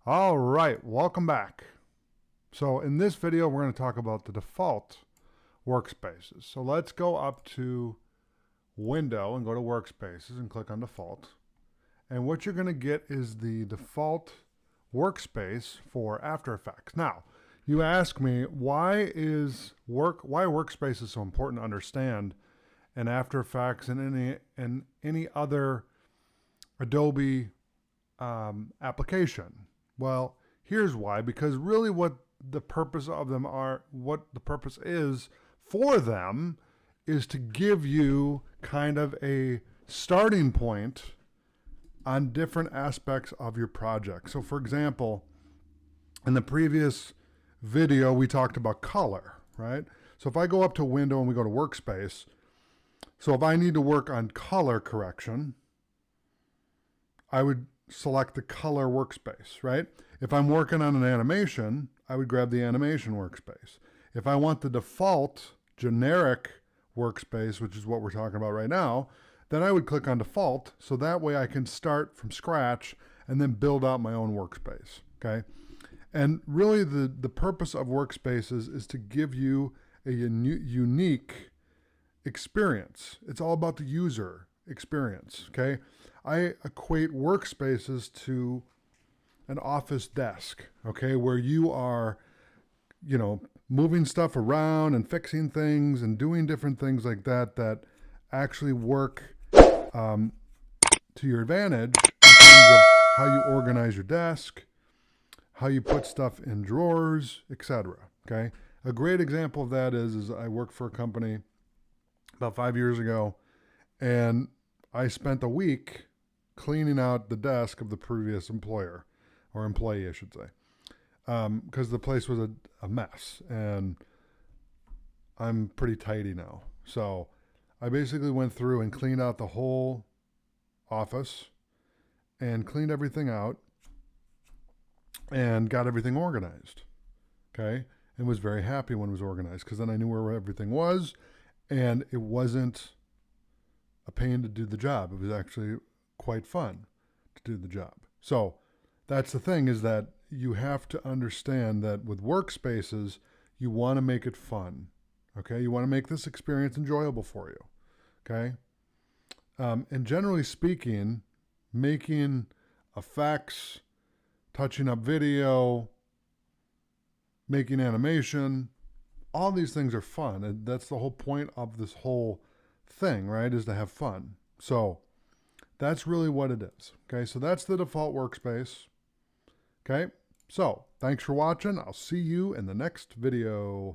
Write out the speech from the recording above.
All right, welcome back. So in this video, we're going to talk about the default workspaces. So let's go up to Window and go to Workspaces and click on Default. And what you're going to get is the default workspace for After Effects. Now, you ask me, why workspace is so important to understand in After Effects and any other Adobe application? Well, here's why. Because really what the purpose of them are, what the purpose is for them, is to give you kind of a starting point on different aspects of your project. So for example, in the previous video, we talked about color, right? So if I go up to Window and we go to Workspace, so if I need to work on color correction, I would select the color workspace, right? If I'm working on an animation, I would grab the animation workspace. If I want the default generic workspace, which is what we're talking about right now, then I would click on default, so that way I can start from scratch and then build out my own workspace, okay? And really the purpose of workspaces is to give you a unique experience. It's all about the user experience, okay? I equate workspaces to an office desk, okay, where you are, moving stuff around and fixing things and doing different things like that that actually work to your advantage in terms of how you organize your desk, how you put stuff in drawers, etc. Okay, a great example of that is I worked for a company about 5 years ago, and I spent a week cleaning out the desk of the previous employer, or employee, I should say, because the place was a mess, and I'm pretty tidy now. So I basically went through and cleaned out the whole office and cleaned everything out and got everything organized, okay? And was very happy when it was organized, because then I knew where everything was, and it wasn't a pain to do the job. It was actually quite fun to do the job. So that's the thing, is that you have to understand that with workspaces, you want to make it fun, okay? You want to make this experience enjoyable for you, okay? And generally speaking, making effects, touching up video, making animation, all these things are fun. And that's the whole point of this whole thing, right, is to have fun. So that's really what it is. Okay, so that's the default workspace. Okay, so thanks for watching. I'll see you in the next video.